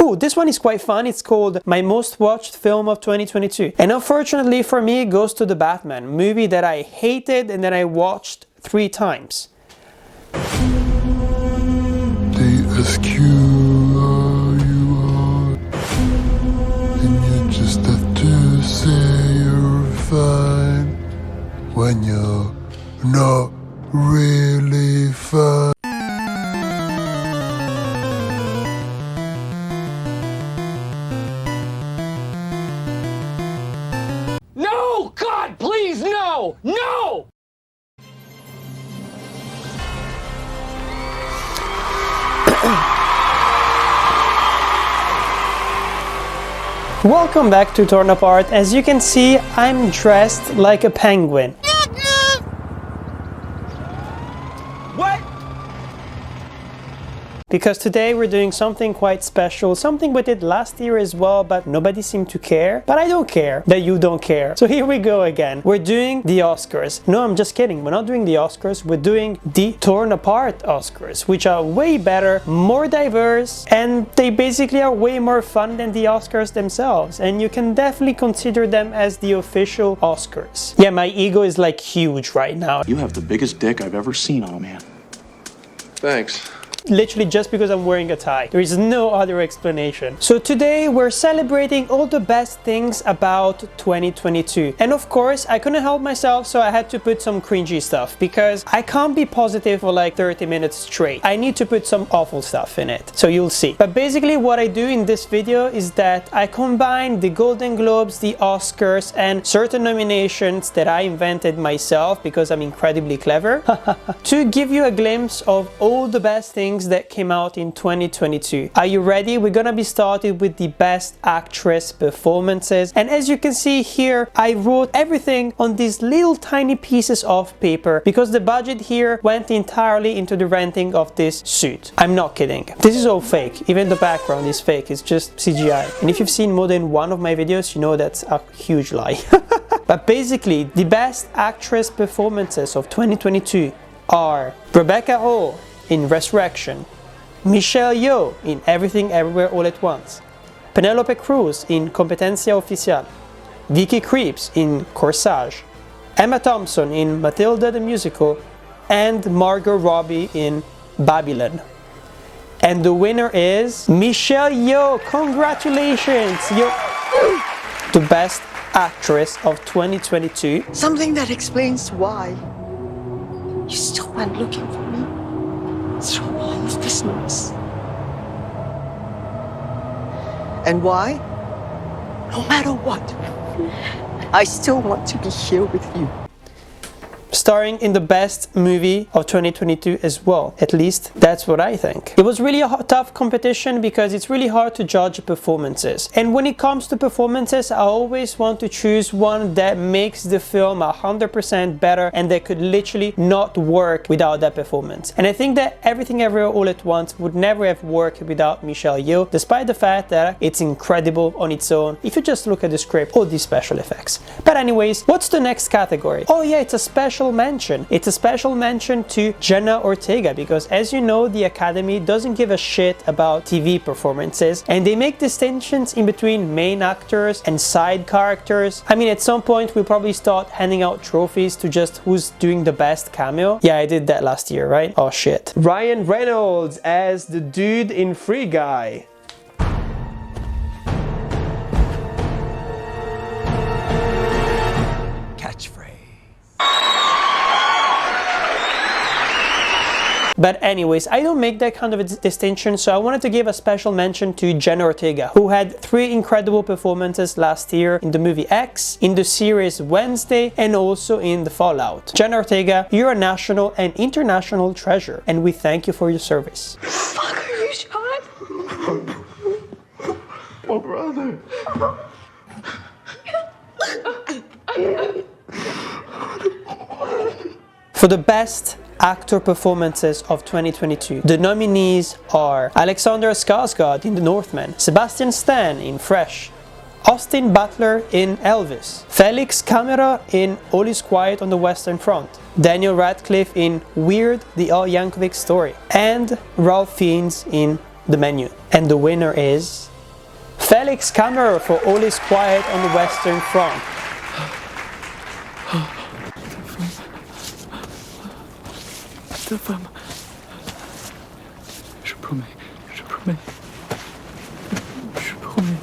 Ooh, this one is quite fun. It's called My Most Watched Film of 2022. And unfortunately for me, it goes to The Batman, movie that I hated and that I watched 3 times. They ask you how you are, and you just have to say you're fine when you're not really fine. No! God, please, no! No! Welcome back to Torn Apart. As you can see, I'm dressed like a penguin. What? Because today we're doing something quite special, something we did last year as well, but nobody seemed to care. But I don't care that you don't care. So here we go again. We're doing the Oscars. No, I'm just kidding. We're not doing the Oscars. We're doing the Torn Apart Oscars, which are way better, more diverse, and they basically are way more fun than the Oscars themselves. And you can definitely consider them as the official Oscars. Yeah, my ego is like huge right now. You have the biggest dick I've ever seen on a man. Thanks. Literally just because I'm wearing a tie. There is no other explanation. So today we're celebrating all the best things about 2022. And of course, I couldn't help myself, so I had to put some cringy stuff because I can't be positive for like 30 minutes straight. I need to put some awful stuff in it. So you'll see. But basically what I do in this video is that I combine the Golden Globes, the Oscars, and certain nominations that I invented myself because I'm incredibly clever to give you a glimpse of all the best things that came out in 2022. Are you ready? We're gonna be started with the best actress performances, and as you can see here, I wrote everything on these little tiny pieces of paper because the budget here went entirely into the renting of this suit. I'm not kidding. This is all fake. Even the background is fake. It's just CGI. And if you've seen more than one of my videos, you know that's a huge lie. But basically, the best actress performances of 2022 are Rebecca Hall in Resurrection, Michelle Yeoh in Everything Everywhere All at Once, Penelope Cruz in Competencia Oficial, Vicky Krieps in Corsage, Emma Thompson in Matilda the Musical, and Margot Robbie in Babylon. And the winner is Michelle Yeoh. Congratulations! You're the best actress of 2022. Something that explains why you still went looking for me through all of this noise. And why? No matter what, I still want to be here with you. Starring in the best movie of 2022 as well. At least that's what I think. It was really a tough competition because it's really hard to judge performances. And when it comes to performances, I always want to choose one that makes the film 100% better and that could literally not work without that performance. And I think that Everything Everywhere All at Once would never have worked without Michelle Yeoh, despite the fact that it's incredible on its own if you just look at the script or the special effects. But anyways, what's the next category? Oh yeah, it's a special mention. It's a special mention to Jenna Ortega because, as you know, the Academy doesn't give a shit about TV performances and they make distinctions in between main actors and side characters. I mean, at some point we'll probably start handing out trophies to just who's doing the best cameo. Yeah, I did that last year, right? Oh shit. Ryan Reynolds as the dude in Free Guy. But anyways, I don't make that kind of a distinction, so I wanted to give a special mention to Jenna Ortega, who had 3 incredible performances last year in the movie X, in the series Wednesday, and also in The Fallout. Jenna Ortega, you're a national and international treasure, and we thank you for your service. Fuck, are you shot? My brother. For the best actor performances of 2022, the nominees are Alexander Skarsgård in The Northman, Sebastian Stan in Fresh, Austin Butler in Elvis, Felix Kammerer in All Is Quiet on the Western Front, Daniel Radcliffe in Weird, the Yankovic Story, and Ralph Fiennes in The Menu. And the winner is Felix KAMMERER for All Is Quiet on the Western Front. Je promets, je promets. Je promets.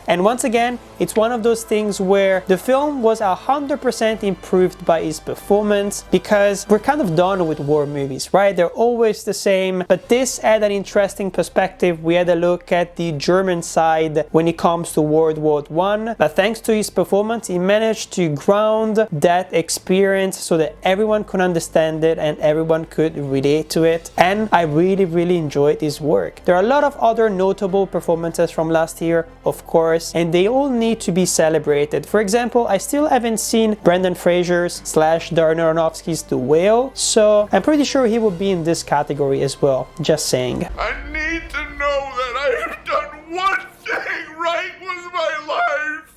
And once again, it's one of those things where the film was 100% improved by his performance, because we're kind of done with war movies, right? They're always the same, but this had an interesting perspective. We had a look at the German side when it comes to World War I, but thanks to his performance, he managed to ground that experience so that everyone could understand it and everyone could relate to it. And I really enjoyed his work. There are a lot of other notable performances from last year, of course, and they all need to be celebrated. For example, I still haven't seen Brendan Fraser's / Darren Aronofsky's The Whale, so I'm pretty sure he will be in this category as well, just saying. I need to know that I have done one thing right with my life.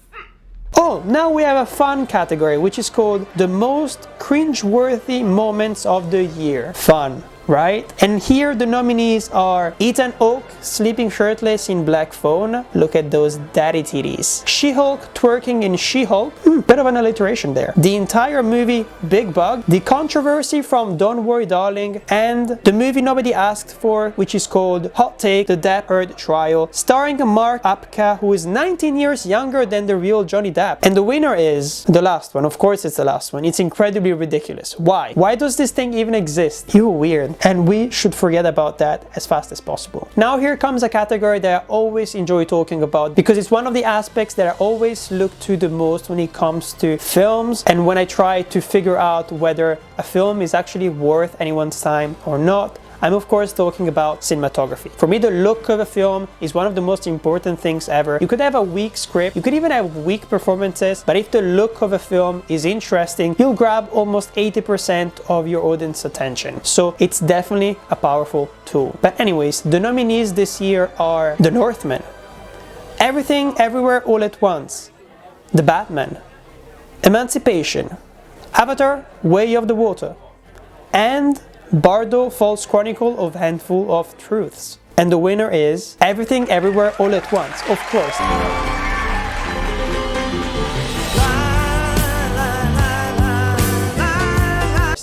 Oh, now we have a fun category, which is called the most cringe-worthy moments of the year. Fun, right? And here the nominees are Ethan Hawke sleeping shirtless in Black Phone. Look at those daddy titties. She-Hulk twerking in She-Hulk. Bit of an alliteration there. The entire movie Big Bug. The controversy from Don't Worry Darling. And the movie nobody asked for, which is called Hot Take, The Depp Heard Trial, starring Mark Apka, who is 19 years younger than the real Johnny Depp. And the winner is the last one. Of course it's the last one. It's incredibly ridiculous. Why? Why does this thing even exist? You're weird. And we should forget about that as fast as possible. Now here comes a category that I always enjoy talking about, because it's one of the aspects that I always look to the most when it comes to films, and when I try to figure out whether a film is actually worth anyone's time or not. I'm of course talking about cinematography. For me, the look of a film is one of the most important things ever. You could have a weak script, you could even have weak performances, but if the look of a film is interesting, you'll grab almost 80% of your audience attention. So it's definitely a powerful tool. But anyways, the nominees this year are The Northman, Everything Everywhere All at Once, The Batman, Emancipation, Avatar: Way of the Water, and Bardo False Chronicle of Handful of Truths. And the winner is Everything Everywhere All at Once, of course.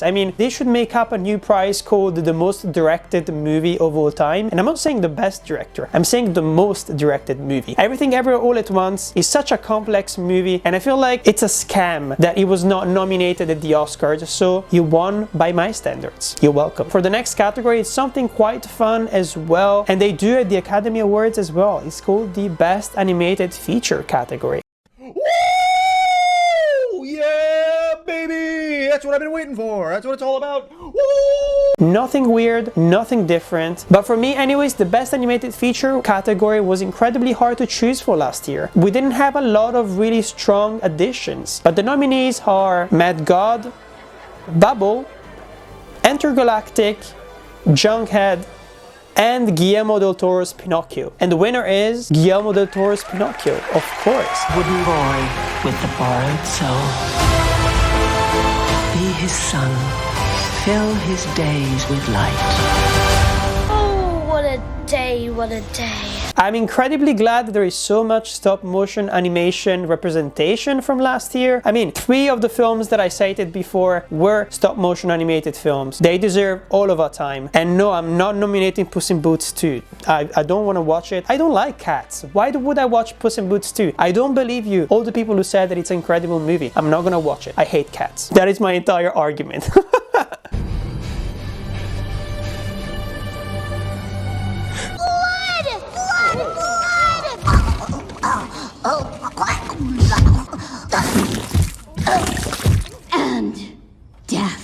I mean, they should make up a new prize called the most directed movie of all time. And I'm not saying the best director, I'm saying the most directed movie. Everything Everywhere All at Once is such a complex movie, and I feel like it's a scam that it was not nominated at the Oscars, so you won by my standards. You're welcome. For the next category, it's something quite fun as well, and they do at the Academy Awards as well. It's called the Best Animated Feature category. That's what I've been waiting for. That's what it's all about. Woo! Nothing weird, nothing different. But for me anyways, the best animated feature category was incredibly hard to choose for last year. We didn't have a lot of really strong additions, but the nominees are Mad God, Bubble, Intergalactic, Junkhead, and Guillermo del Toro's Pinocchio. And the winner is Guillermo del Toro's Pinocchio, of course. Wooden boy with the borrowed soul. Be his son, fill his days with light. Oh, what a day, what a day. I'm incredibly glad that there is so much stop motion animation representation from last year. I mean, 3 of the films that I cited before were stop motion animated films. They deserve all of our time. And no, I'm not nominating Puss in Boots 2. I don't want to watch it. I don't like cats. Why would I watch Puss in Boots 2? I don't believe you, all the people who said that it's an incredible movie. I'm not gonna watch it. I hate cats. That is my entire argument. And death.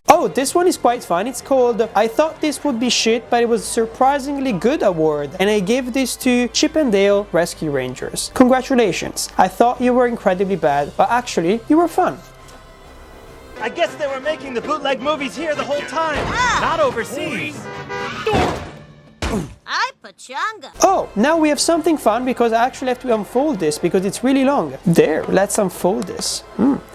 Oh, this one is quite fun. It's called I Thought This Would Be Shit, but it was a surprisingly good award. And I gave this to Chip and Dale Rescue Rangers. Congratulations. I thought you were incredibly bad, but actually, you were fun. I guess they were making the bootleg movies here the whole time, not overseas. Ay, pachanga. Oh, now we have something fun because I actually have to unfold this because it's really long. There, let's unfold this.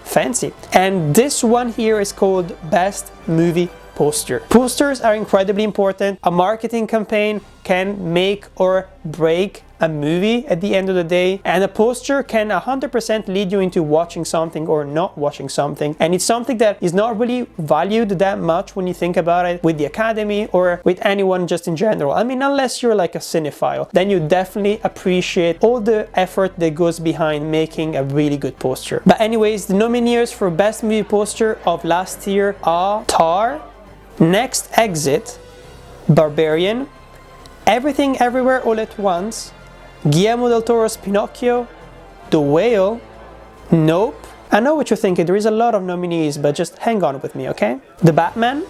Fancy. And this one here is called Best Movie poster. Posters are incredibly important. A marketing campaign can make or break a movie at the end of the day, and a poster can 100% lead you into watching something or not watching something, and it's something that is not really valued that much when you think about it with the Academy or with anyone just in general. I mean, unless you're like a cinephile, then you definitely appreciate all the effort that goes behind making a really good poster. But anyways, the nominees for Best Movie Poster of last year are Tar, Next Exit, Barbarian, Everything Everywhere All at Once, Guillermo del Toro's Pinocchio, The Whale, Nope. I know what you're thinking, there is a lot of nominees, but just hang on with me, okay? The Batman,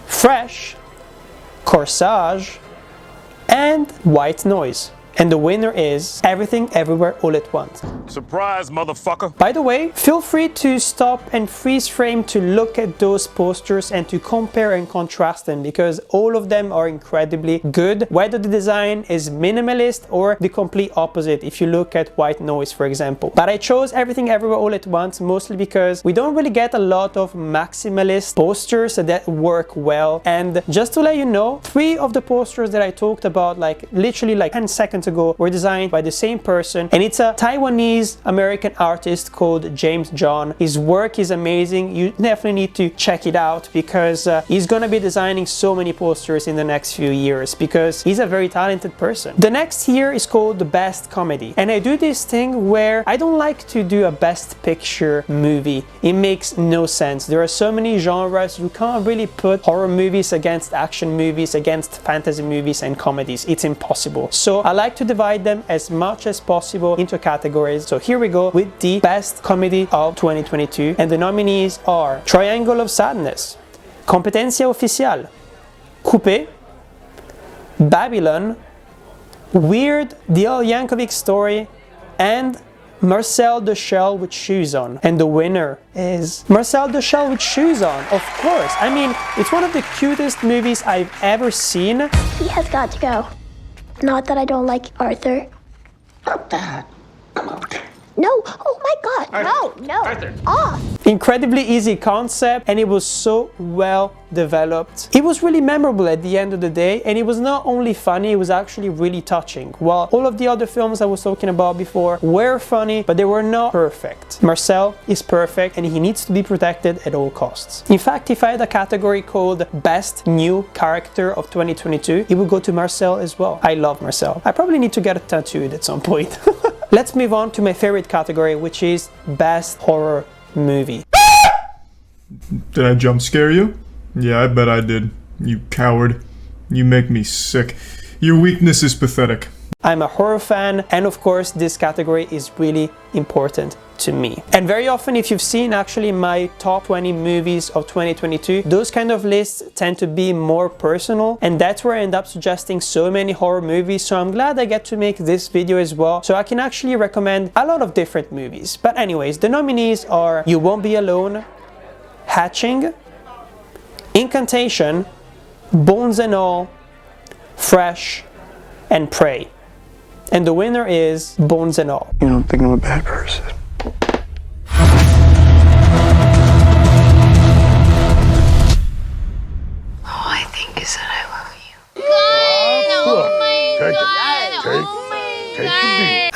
Fresh, Corsage, and White Noise. And the winner is Everything Everywhere All at Once. Surprise, motherfucker. By the way, feel free to stop and freeze frame to look at those posters and to compare and contrast them, because all of them are incredibly good, whether the design is minimalist or the complete opposite if you look at White Noise, for example. But I chose Everything Everywhere All at Once mostly because we don't really get a lot of maximalist posters that work well. And just to let you know, 3 of the posters that I talked about, like literally like 10 seconds ago, were designed by the same person, and it's a Taiwanese American artist called James John. His work is amazing. You definitely need to check it out, because he's gonna be designing so many posters in the next few years, because he's a very talented person. The next here is called the Best Comedy, and I do this thing where I don't like to do a Best Picture movie. It makes no sense. There are so many genres. You can't really put horror movies against action movies, against fantasy movies and comedies. It's impossible. So I like to divide them as much as possible into categories. So here we go with the Best Comedy of 2022, and the nominees are Triangle of Sadness, Competencia Oficial, Coupé, Babylon, Weird, The Yankovic Story, and Marcel the Shell with Shoes On. And the winner is Marcel the Shell with Shoes On, of course. I mean, it's one of the cutest movies I've ever seen. He has got to go. Not that I don't like Arthur. Not that. Okay. No! Oh my god! No! Arthur. Off! Incredibly easy concept, and it was so well developed. It was really memorable at the end of the day, and it was not only funny, it was actually really touching. While all of the other films I was talking about before were funny, but they were not perfect. Marcel is perfect, and he needs to be protected at all costs. In fact, if I had a category called Best New Character of 2022, it would go to Marcel as well. I love Marcel. I probably need to get it tattooed at some point. Let's move on to my favorite category, which is Best Horror Movie. Did I jump scare you? Yeah, I bet I did. You coward. You make me sick. Your weakness is pathetic. I'm a horror fan, and of course this category is really important to me. And very often, if you've seen actually my top 20 movies of 2022, those kind of lists tend to be more personal, and that's where I end up suggesting so many horror movies. So I'm glad I get to make this video as well, so I can actually recommend a lot of different movies. But anyways, the nominees are You Won't Be Alone, Hatching, Incantation, Bones and All, Fresh, and Prey. And the winner is Bones and All. You don't think I'm a bad person? All I think is that I love you.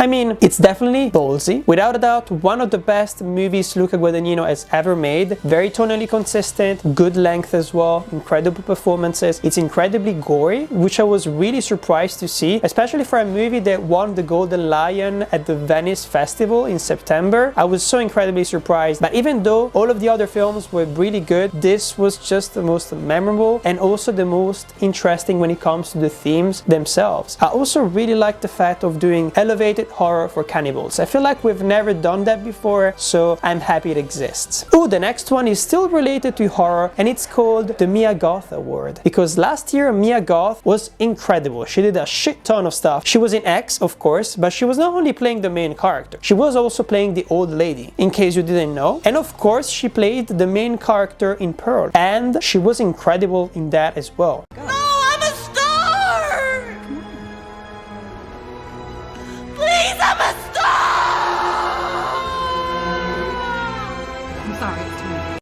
I mean, it's definitely ballsy. Without a doubt, one of the best movies Luca Guadagnino has ever made. Very tonally consistent, good length as well, incredible performances. It's incredibly gory, which I was really surprised to see, especially for a movie that won the Golden Lion at the Venice Festival in September. I was so incredibly surprised. But even though all of the other films were really good, this was just the most memorable and also the most interesting when it comes to the themes themselves. I also really like the fact of doing elevated horror for cannibals. I feel like we've never done that before, so I'm happy it exists. Oh, the next one is still related to horror, and it's called the Mia Goth Award. Because last year Mia Goth was incredible. She did a shit ton of stuff. She was in X, of course, but she was not only playing the main character, she was also playing the old lady, in case you didn't know. And of course, she played the main character in Pearl, and she was incredible in that as well.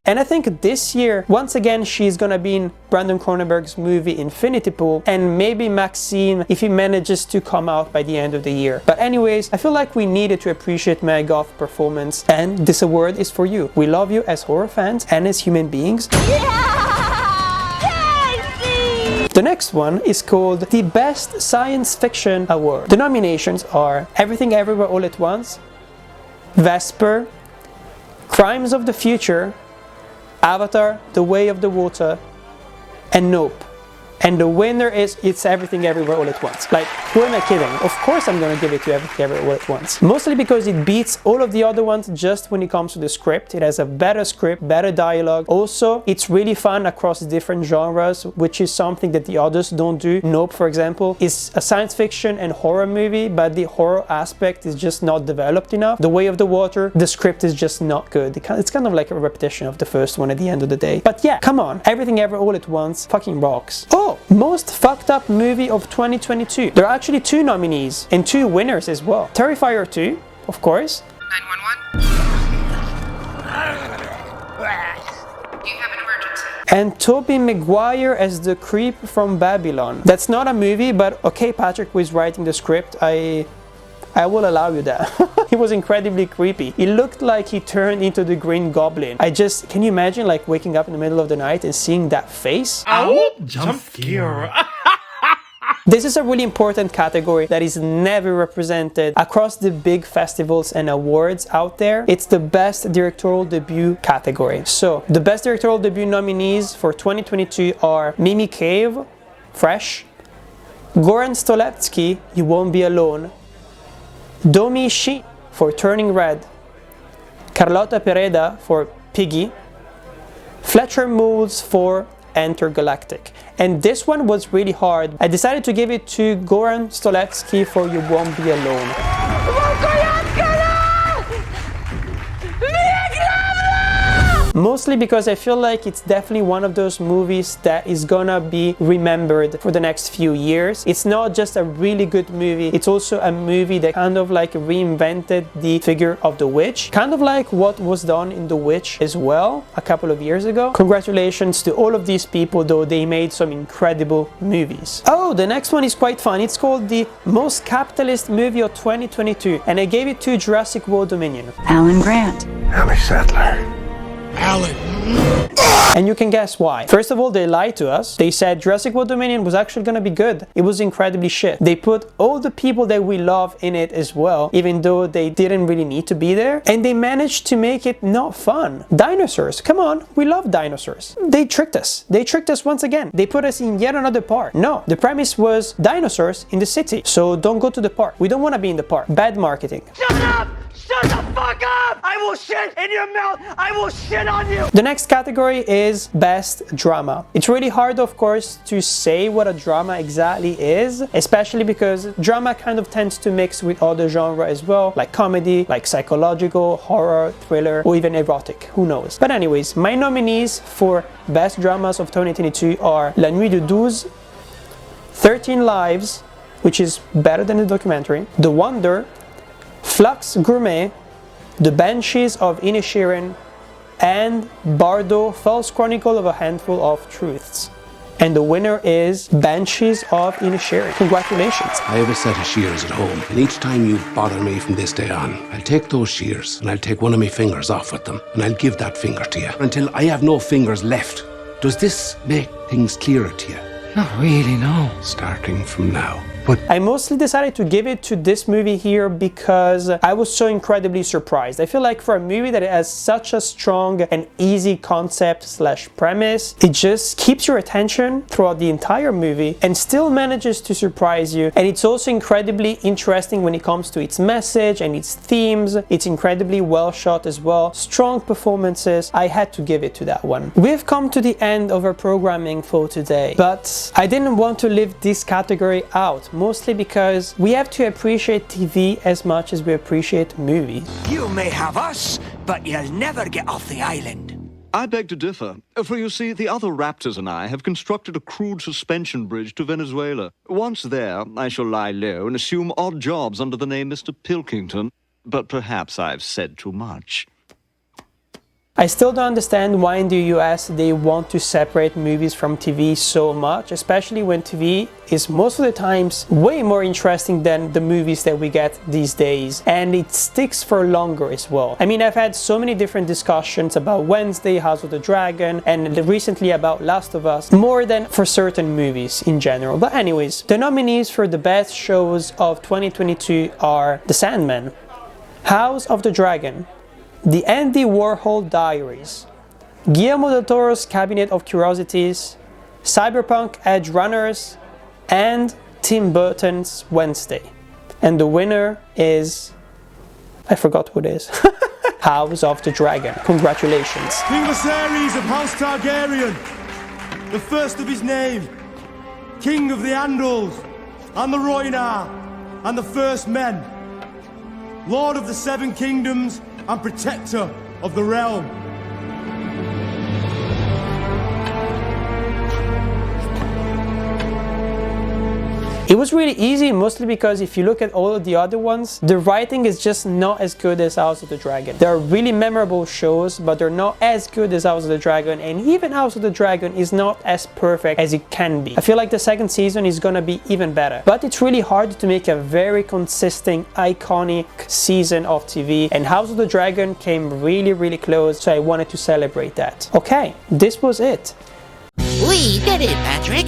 And I think this year, once again, she's gonna be in Brandon Cronenberg's movie Infinity Pool, and maybe Maxine if he manages to come out by the end of the year. But anyways, I feel like we needed to appreciate Mia Goth's performance, and this award is for you. We love you as horror fans and as human beings. The next one is called the Best Science Fiction Award. The nominations are Everything Everywhere All at Once, Vesper, Crimes of the Future, Avatar, The Way of the Water, and Nope. And the winner is It's Everything Everywhere All at Once. Like, who am I kidding? Of course I'm gonna give it to Everything Everywhere All at Once. Mostly because it beats all of the other ones just when it comes to the script. It has a better script, better dialogue. Also, it's really fun across different genres, which is something that the others don't do. Nope, for example, is a science fiction and horror movie, but the horror aspect is just not developed enough. The Way of the Water, the script is just not good. It's kind of like a repetition of the first one at the end of the day. But yeah, come on, Everything Everywhere All at Once fucking rocks. Oh! Most fucked up movie of 2022. There are actually 2 nominees and 2 winners as well. Terrifier 2, of course. 911. Do you have an emergency? And Tobey Maguire as the creep from Babylon. That's not a movie, but okay, Patrick was writing the script. I will allow you that. He was incredibly creepy. It looked like he turned into the Green Goblin. Can you imagine like waking up in the middle of the night and seeing that face? Ow! Jump scare. This is a really important category that is never represented across the big festivals and awards out there. It's the Best Directorial Debut category. So, the Best Directorial Debut nominees for 2022 are Mimi Cave, Fresh, Goran Stolevsky, You Won't Be Alone, Domi Shi for Turning Red, Carlota Pereda for Piggy, Fletcher Moules for Intergalactic. And this one was really hard. I decided to give it to Goran Stolevsky for You Won't Be Alone. Mostly because I feel like it's definitely one of those movies that is gonna be remembered for the next few years. It's not just a really good movie, it's also a movie that kind of like reinvented the figure of the witch. Kind of like what was done in The Witch as well a couple of years ago. Congratulations to all of these people, though they made some incredible movies. Oh, the next one is quite fun. It's called the Most Capitalist Movie of 2022, and I gave it to Jurassic World Dominion. Alan Grant. Ellie Sattler. Alan. And you can guess why. First of all, they lied to us. They said Jurassic World Dominion was actually gonna be good. It was incredibly shit. They put all the people that we love in it as well, even though they didn't really need to be there. And they managed to make it not fun. Dinosaurs, come on, we love dinosaurs. They tricked us. They tricked us once again. They put us in yet another park. No, the premise was dinosaurs in the city. So don't go to the park. We don't wanna be in the park. Bad marketing. Shut up! Shut the fuck up! I will shit in your mouth! I will shit on you! The next category is Best Drama. It's really hard, of course, to say what a drama exactly is, especially because drama kind of tends to mix with other genres as well, like comedy, like psychological, horror, thriller, or even erotic, who knows. But anyways, my nominees for Best Dramas of 2022 are La Nuit de 12, 13 Lives, which is better than the documentary, The Wonder, Flux Gourmet, The Banshees of Inisherin, and Bardo, False Chronicle of a Handful of Truths. And the winner is Banshees of Inisherin. Congratulations. I have a set of shears at home, and each time you bother me from this day on, I'll take those shears and I'll take one of my fingers off with them, and I'll give that finger to you until I have no fingers left. Does this make things clearer to you? Not really, no. Starting from now. I mostly decided to give it to this movie here because I was so incredibly surprised. I feel like for a movie that has such a strong and easy concept slash premise, it just keeps your attention throughout the entire movie and still manages to surprise you. And it's also incredibly interesting when it comes to its message and its themes. It's incredibly well shot as well. Strong performances. I had to give it to that one. We've come to the end of our programming for today, but I didn't want to leave this category out. Mostly because we have to appreciate TV as much as we appreciate movies. You may have us, but you'll never get off the island. I beg to differ, for you see, the other raptors and I have constructed a crude suspension bridge to Venezuela. Once there, I shall lie low and assume odd jobs under the name Mr. Pilkington, but perhaps I've said too much. I still don't understand why in the US they want to separate movies from TV so much, especially when TV is most of the times way more interesting than the movies that we get these days, and it sticks for longer as well. I mean, I've had so many different discussions about Wednesday, House of the Dragon, and recently about Last of Us, more than for certain movies in general. But anyways, the nominees for the best shows of 2022 are The Sandman, House of the Dragon, The Andy Warhol Diaries, Guillermo del Toro's Cabinet of Curiosities, Cyberpunk Edge Runners, and Tim Burton's Wednesday. And the winner is... I forgot who it is. House of the Dragon. Congratulations. King Viserys of House Targaryen, the first of his name, King of the Andals, and the Rhoynar, and the First Men, Lord of the Seven Kingdoms, and Protector of the Realm. It was really easy, mostly because if you look at all of the other ones, the writing is just not as good as House of the Dragon. They are really memorable shows, but they're not as good as House of the Dragon, and even House of the Dragon is not as perfect as it can be. I feel like the second season is gonna be even better. But it's really hard to make a very consistent, iconic season of TV, and House of the Dragon came really close, so I wanted to celebrate that. Okay, this was it. We did it, Patrick!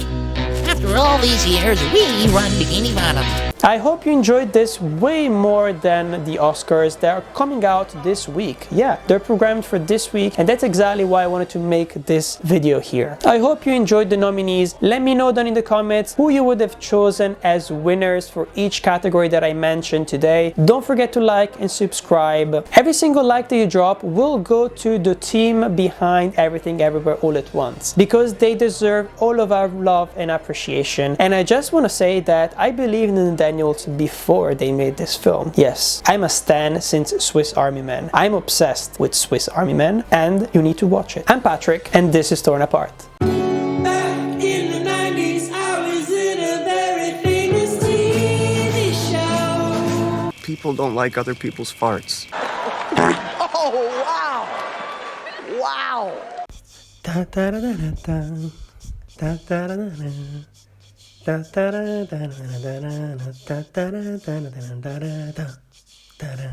After all these years, we run Bikini Bottom. I hope you enjoyed this way more than the Oscars that are coming out this week. Yeah, they're programmed for this week, and that's exactly why I wanted to make this video here. I hope you enjoyed the nominees. Let me know down in the comments who you would have chosen as winners for each category that I mentioned today. Don't forget to like and subscribe. Every single like that you drop will go to the team behind Everything Everywhere All at Once, because they deserve all of our love and appreciation. And I just want to say that I believe in the Daniels before they made this film. Yes, I'm a stan since Swiss Army Man. I'm obsessed with Swiss Army Man, and you need to watch it. I'm Patrick, and this is Torn Apart. Back in the 90s, I was in a very famous TV show. People don't like other people's farts. Oh, wow! Wow! Da da da da da da da da da da. Da da da da da da da da da da da da da da da da da.